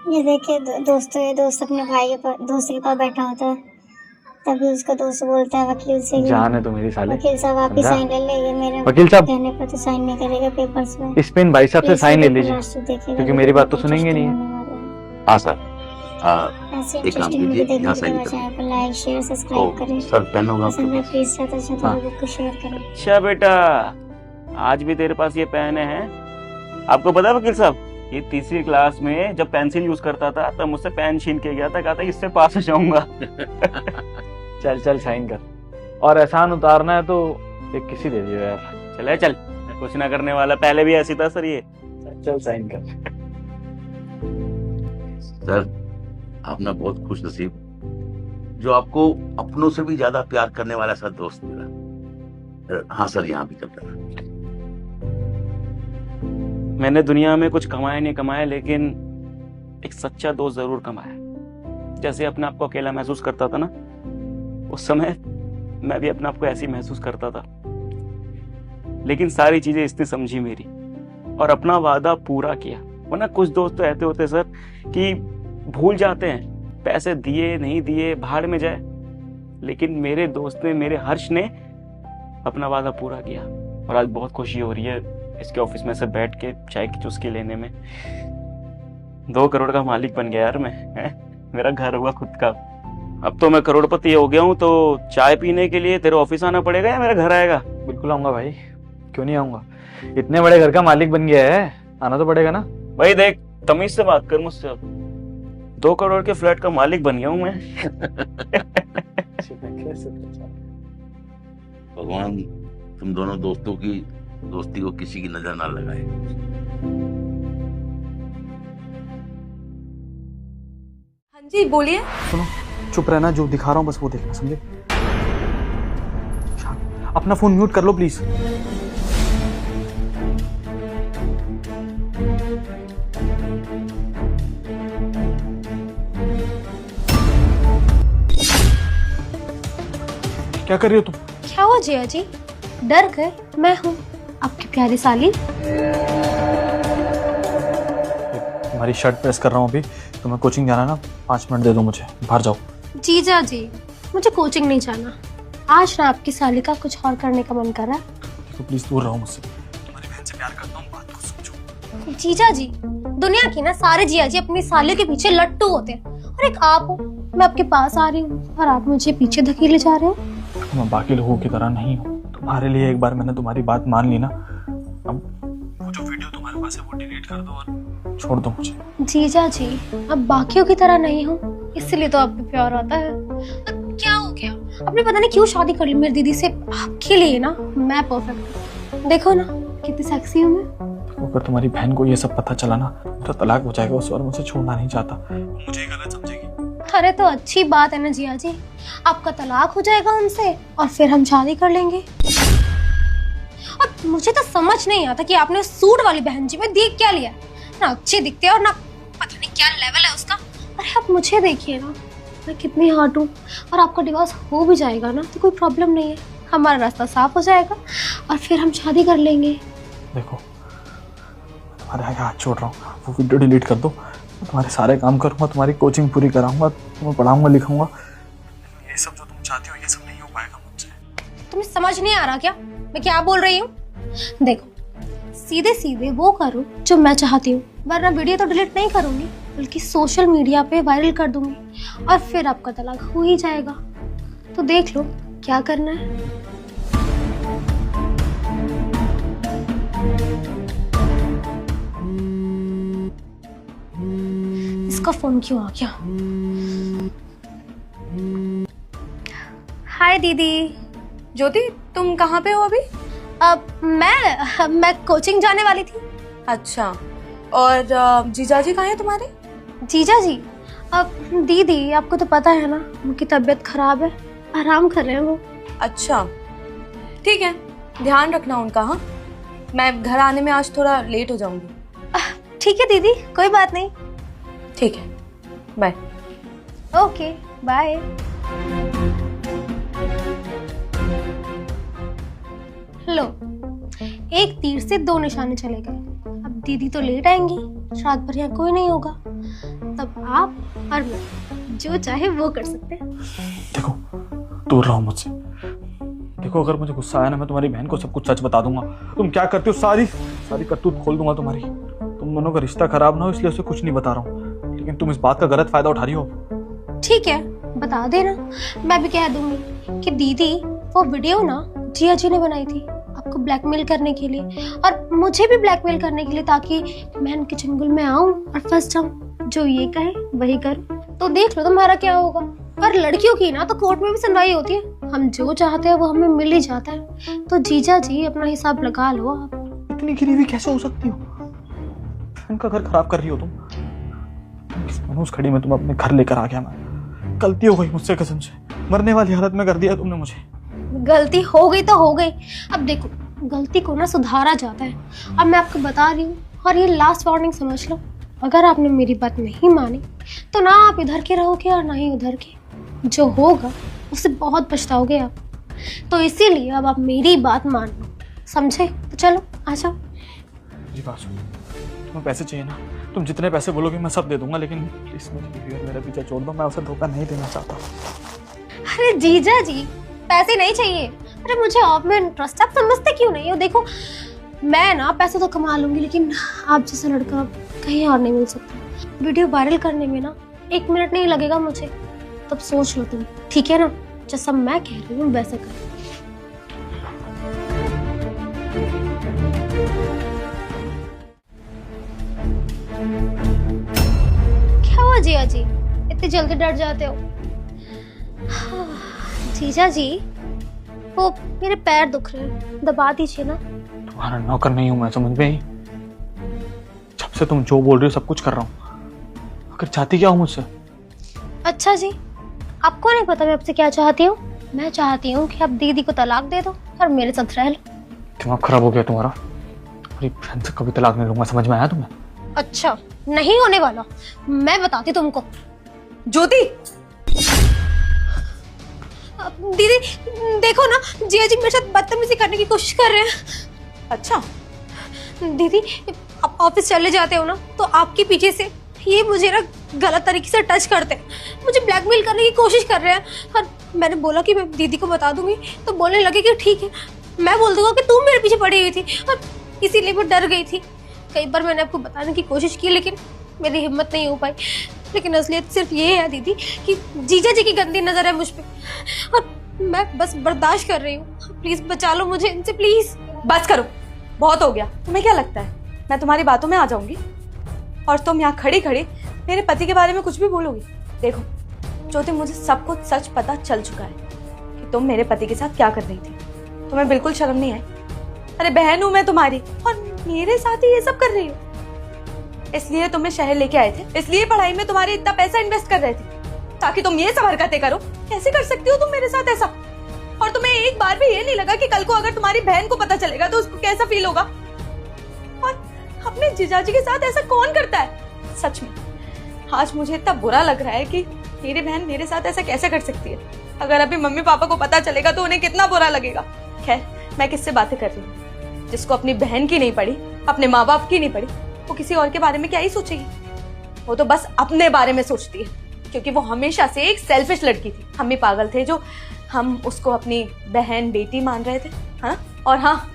ये देखिए दोस्तों, ये दोस्त अपने भाई के पास, दोस्त के पास बैठा होता है, तभी उसका दोस्त बोलता है वकील से कि जान है तो मेरी साले, वकील साहब आप ही समझा? साइन ले ले, ये मेरे वकील साहब कहने पर तो साइन नहीं करेगा पेपर्स में। इस पे इन भाई साहब से प्लीज साइन ले वीडियो को लीजिए, लास्ट तक देखिएगा, क्योंकि मेरी बात तो सुनेंगे नहीं। हाँ सर, ऐसे एक काम इंटरेस्टिंग वीडियो कीजिए, देखने यहाँ के साइन लिए कर चैनल को लाइक शेयर सब्सक्राइब करें। सर पेन होगा आपके पसंद है पास? प्लीज ज्यादा से ज्यादा हाँ। लोगों को शेयर करें। अच्छा बेटा, आज भी तेरे पास ये पेन है? आपको पता है वकील साहब, ये तीसरी क्लास में जब पेंसिल यूज करता था तब मुझसे पेन छीन के गया था, कहा था इससे पास हो जाऊंगा। चल चल साइन कर, और एहसान उतारना है तो एक किसी दे दियो यार। चले चल, कुछ ना करने वाला, पहले भी ऐसी था सर ये। चल साइन कर। सर आप ना बहुत खुश नसीब, जो आपको अपनों से भी ज्यादा प्यार करने वाला सा दोस्त मिला। हाँ सर, यहाँ भी करता है। मैंने दुनिया में कुछ कमाया नहीं कमाया, लेकिन एक सच्चा दोस्त जरूर कमाया। जैसे अपने आप को अकेला महसूस करता था ना, उस समय मैं भी अपने आप को ऐसे ही महसूस करता था, लेकिन सारी चीजें इसने समझी मेरी और अपना वादा पूरा किया। वरना कुछ दोस्त तो ऐसे होते सर कि भूल जाते हैं, पैसे दिए नहीं दिए भाड़ में जाए, लेकिन मेरे दोस्त ने, मेरे हर्ष ने अपना वादा पूरा किया। और आज बहुत खुशी हो रही है इसके ऑफिस में से बैठ के चाय की चुस्की लेने में। 2 करोड़ का मालिक बन गया यार मैं, मेरा घर हुआ खुद का। अब तो मैं करोड़पति हो गया हूँ, तो चाय पीने के लिए तेरे ऑफिस आना पड़ेगा या मेरे घर आएगा? बिल्कुल आऊंगा भाई, क्यों नहीं आऊंगा। इतने बड़े घर का मालिक बन गया है, आना तो पड़ेगा ना। भाई देख, तमीज से बात कर मुझसे। अब 2 करोड़ के फ्लैट का मालिक बन गया हूँ मैं। भगवान तुम दोनों दोस्तों की दोस्ती को किसी की नजर ना लगाए। हाँ जी बोलिए। सुनो, चुप रहना, जो दिखा रहा हूँ बस वो देखना, समझे? अपना फोन म्यूट कर लो प्लीज। क्या कर रही हो तुम? क्या हुआ जिया जी, डर गए? मैं हूँ आपकी प्यारी साली। तुम्हारी शर्ट प्रेस कर रहा हूँ अभी, तुम्हें कोचिंग जाना ना, 5 मिनट दे दो मुझे, बाहर जाओ। जीजा जी, मुझे कोचिंग नहीं जाना। आज ना आपकी साली का कुछ और करने का मन कर रहा है। तो प्लीज दूर रहो मुझसे, तुम्हारी बहन से प्यार करता हूँ, बात को समझो। जीजा जी, दुनिया की ना सारे जिया जी अपनी सालियों के पीछे लट्टू होते हैं, और एक आप हो, मैं आपके पास आ रही हूँ और आप मुझे पीछे धकेले जा रहे हो। मैं बाकी लोगों की तरह नहीं हूँ, तुम्हारे लिए एक बार मैंने तुम्हारी बात मान ली ना, अब वो जो वीडियो तुम्हारे पास है वो डिलीट कर दो और छोड़ दो मुझे। जीजा जी, अब बाकियों की तरह नहीं हूँ, इसलिए तो आपको प्यार आता है। अब क्या हो गया, आपने पता नहीं क्यों शादी कर ली मेरी दीदी से। आपके लिए ना मैं परफेक्ट हूँ, देखो ना कितनी सेक्सी हूँ मैं। अगर तुम्हारी बहन को ये सब पता चला ना तो तलाक हो जाएगा, उस बार मुझे छोड़ना नहीं चाहता, मुझे ही गलत समझेगी। अरे तो अच्छी बात है ना जिया जी, आपका तलाक हो जाएगा उनसे और फिर हम शादी कर लेंगे। और मुझे तो समझ नहीं आता कि आपने सूट वाली बहन जी में देख क्या लिया, ना अच्छी दिखते हैं और ना पता नहीं क्या लेवल है उसका। अरे आप मुझे देखिए ना, मैं कितनी हॉट हूँ, और आपका डिवोर्स हो भी जाएगा ना तो कोई प्रॉब्लम नहीं है, हमारा रास्ता साफ हो जाएगा और फिर हम शादी कर लेंगे। देखो तुम्हारे आगे हाथ छोड़ रहा हूँ, वो वीडियो डिलीट कर दो, मैं तुम्हारे सारे काम करूँगा, तुम्हारी कोचिंग पूरी कराऊंगा, तुम्हें पढ़ाऊंगा लिखाऊंगा। ये सब जो तुम चाहती हो ये सब नहीं हो पाएगा मुझसे। तुम्हें समझ नहीं आ रहा क्या मैं क्या बोल रही हूँ? देखो, सीधे सीधे वो करो जो मैं चाहती हूँ, वरना वीडियो तो डिलीट नहीं करूंगी बल्कि सोशल मीडिया पे वायरल कर दूंगी और फिर आपका तलाक हो ही जाएगा। तो देख लो क्या करना है। इसका फोन क्यों आ गया? हाय दीदी। ज्योति, तुम कहाँ पे हो अभी? अब मैं कोचिंग जाने वाली थी। अच्छा, और जीजाजी कहाँ हैं तुम्हारे? जीजा जी, अब दीदी आपको तो पता है ना, उनकी तबीयत खराब है, आराम कर रहे हैं वो। अच्छा ठीक है, ध्यान रखना उनका। हाँ, मैं घर आने में आज थोड़ा लेट हो जाऊंगी। ठीक है दीदी, कोई बात नहीं। ठीक है, बाय। Okay bye. लो, एक तीर से 2 निशाने चले गए। अब दीदी तो लेट आएंगी, रात भर यहाँ कोई नहीं होगा, तब आप और मैं जो चाहे वो कर सकते हैं। देखो, दूर रहो मुझसे। देखो, अगर मुझे गुस्सा आया ना, मैं तुम्हारी बहन को सब कुछ सच बता दूंगा। तुम क्या करती हो, सारी सारी करतूत खोल दूंगा तुम्हारी। तुम दोनों का रिश्ता खराब ना हो इसलिए उसे कुछ नहीं बता रहा हूँ, लेकिन तुम इस बात का गलत फायदा उठा रही हो। ठीक है, बता देना, मैं भी कह दूंगी कि दीदी वो वीडियो ना जिया जी ने बनाई थी आपको ब्लैकमेल करने के लिए और मुझे भी ब्लैकमेल करने के लिए, ताकि मैं इनके चंगुल में आऊं और फंस जाऊं। जो ये कहे वही करूं। तो देख लो तुम्हारा क्या होगा। और लड़कियों की ना तो कोर्ट में भी सुनवाई होती है, हम जो चाहते हैं वो हमें मिल ही जाता है। तो जीजा जी अपना हिसाब लगा लो आप। इतनी गिरी हुई कैसे हो सकती हो? इनका घर खराब कर रही हो तुम। इस मनोज खड़ी में तुम अपने घर लेकर आ गया। मैं गलती हो गई मुझसे, कसम से मरने वाली हालत में कर दिया तुमने मुझे। गलती हो गई तो हो गई। अब देखो, गलती को ना सुधारा जाता है। अब मैं आपको बता रही हूँ और ये लास्ट वार्निंग समझ लो, अगर आपने मेरी बात नहीं मानी तो ना आप इधर के रहोगे और ना ही उधर के। जो होगा उससे बहुत पछताओगे आप। तो इसीलिए अब आप मेरी बात मान लो, समझे? तो चलो आ जाओ। मेरी बात सुनो, तुम्हें पैसे चाहिए ना, तुम जितने पैसे बोलोगे मैं सब दे दूंगा, लेकिन प्लीज मुझे मेरा पीछा छोड़ दो। मैं उसे धोखा नहीं देना चाहता। अरे जीजा जी, पैसे नहीं चाहिए। अरे मुझे आप में इंटरेस्ट, आप समझते क्यों नहीं हो? देखो, मैं ना पैसे तो कमा लूंगी, लेकिन आप जैसा लड़का कहीं और नहीं मिल सकता। वीडियो वायरल करने में ना 1 मिनट नहीं लगेगा मुझे। तब सोच लो तुम, ठीक है ना? जैसा मैं कह रही हूँ वैसे करो। क्या हुआ जिया जी, इतनी जल्दी डर जाते हो? जीजा जी, वो मेरे पैर दुख रहे हैं, दबा दीजिए ना। तुम्हारा नौकर नहीं हूं मैं, समझ में आई? जब से तुम जो बोल रही हो सब कुछ कर रहा हूँ। आखिर चाहती क्या हो मुझसे? अच्छा जी, आपको नहीं पता मैं आपसे क्या चाहती हूँ? मैं चाहती हूँ कि आप दीदी को तलाक दे दो और मेरे साथ रह लो। दिमाग खराब हो गया तुम्हारा। तुम्हारी बहन से कभी तलाक नहीं लूंगा, समझ में आया तुम्हें? अच्छा, नहीं होने वाला। मैं बताती तुमको। ज्योति, दीदी देखो ना, जिया जी मेरे साथ बदतमीजी करने की कोशिश कर रहे हैं। अच्छा दीदी, आप ऑफिस चले जाते हो ना तो आपके पीछे से ये मुझे ना गलत तरीके से टच करते हैं, मुझे ब्लैकमेल करने की कोशिश कर रहे हैं। और मैंने बोला कि मैं दीदी को बता दूंगी, तो बोलने लगे कि ठीक है, मैं बोल दूंगा कि तुम मेरे पीछे पड़ी हुई थी, और इसीलिए मैं डर गई थी। कई बार मैंने आपको बताने की कोशिश की, लेकिन मेरी हिम्मत नहीं हो पाई। लेकिन असलियत सिर्फ ये है दीदी कि जीजा जी की गंदी नजर है मुझ पे, और मैं बस बर्दाश्त कर रही हूँ। प्लीज बचा लो मुझे इनसे, प्लीज। बस करो, बहुत हो गया। तुम्हें क्या लगता है मैं तुम्हारी बातों में आ जाऊंगी और तुम यहाँ खड़ी खड़ी मेरे पति के बारे में कुछ भी बोलोगी? देखो ज्योति, मुझे सब कुछ सच पता चल चुका है कि तुम मेरे पति के साथ क्या कर रही थी। तुम्हें बिल्कुल शर्म नहीं आई? अरे बहन हूं मैं तुम्हारी, और मेरे साथ ही ये सब कर रही हो। इसलिए तुम्हें शहर लेके आए थे, इसलिए पढ़ाई में तुम्हारे इतना पैसा इन्वेस्ट कर रहे थे ताकि तुम ये सब हरकतें करो। कैसे कर सकती हो तुम मेरे साथ ऐसा? और तुम्हें एक बार भी ये नहीं लगा कि कल को अगर तुम्हारी बहन को पता चलेगा तो उसको कैसा फील होगा? और अपने जीजाजी के साथ ऐसा कौन करता है? सच में आज मुझे इतना बुरा लग रहा है कि मेरी बहन मेरे साथ ऐसा कैसे कर सकती है। अगर अभी मम्मी पापा को पता चलेगा तो उन्हें कितना बुरा लगेगा। खैर, मैं किससे बातें कर रही हूँ? जिसको अपनी बहन की नहीं पड़ी, अपने माँ बाप की नहीं पड़ी, वो किसी और के बारे में क्या ही सोचेगी? वो तो बस अपने बारे में सोचती है, क्योंकि वो हमेशा से एक सेल्फिश लड़की थी। हम भी पागल थे जो हम उसको अपनी बहन बेटी मान रहे थे। हाँ, और हाँ,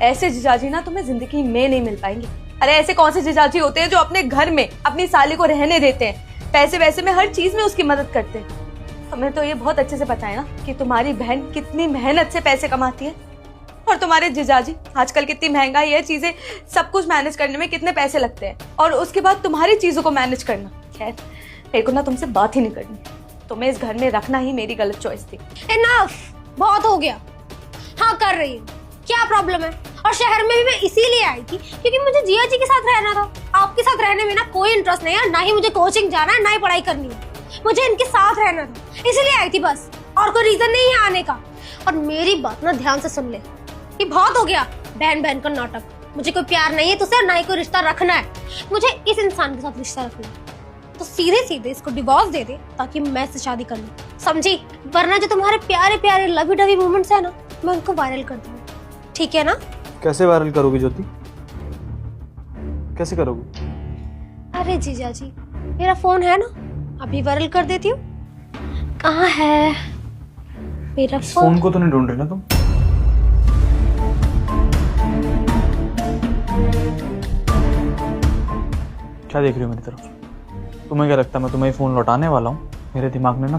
ऐसे जीजाजी ना तुम्हें जिंदगी में नहीं मिल पाएंगे। अरे ऐसे कौन से जीजाजी होते हैं जो अपने घर में अपनी साली को रहने देते हैं, पैसे वैसे में हर चीज में उसकी मदद करते हैं। तुम्हें तो ये बहुत अच्छे से पता है ना कि तुम्हारी बहन कितनी मेहनत से पैसे कमाती है, और तुम्हारे जीजाजी आजकल कितनी महंगाई है, चीजें सब कुछ मैनेज करने में कितने पैसे लगते हैं, और उसके बाद तुम्हारी चीजों को मैनेज करना। खैर, मेरे को ना तुमसे बात ही नहीं करनी। तुम्हें इस घर में रखना ही मेरी गलत चॉइस थी। इनफ, बहुत हो गया। हाँ कर रही हूँ, क्या प्रॉब्लम है? और शहर में भी मैं इसीलिए आई थी क्योंकि मुझे जिया जी के साथ रहना था। आपके साथ रहने में ना कोई इंटरेस्ट नहीं है, ना ही मुझे कोचिंग जाना है, ना ही पढ़ाई करनी है। मुझे इनके साथ रहना था, इसीलिए आई थी बस, और कोई रीजन नहीं है आने का। और मेरी बात ना ध्यान से सुन ले, ये बहुत हो गया बहन बहन का नाटक। मुझे कोई प्यार नहीं है तुझसे, ना ही कोई रिश्ता रखना है। मुझे इस इंसान के साथ रिश्ता रखना है, तो सीधे सीधे इसको डिवोर्स दे दे ताकि मैं इससे शादी कर लूं, समझी? वरना जो तुम्हारे प्यारे प्यारे लवी डवी मोमेंट्स है ना, मैं उनको वायरल कर दूंगी, ठीक है ना? कैसे वायरल करोगी ज्योति? कैसे करोगी? अरे जीजा जी, मेरा फोन है ना, अभी वायरल कर देती हूँ। कहाँ है मेरा इस फोन? फोन को तो नहीं ढूंढ रही ना तुम? क्या देख रही हो मेरी तरफ? तुम्हें क्या लगता है मैं तुम्हें फोन लौटाने वाला हूँ? मेरे दिमाग में ना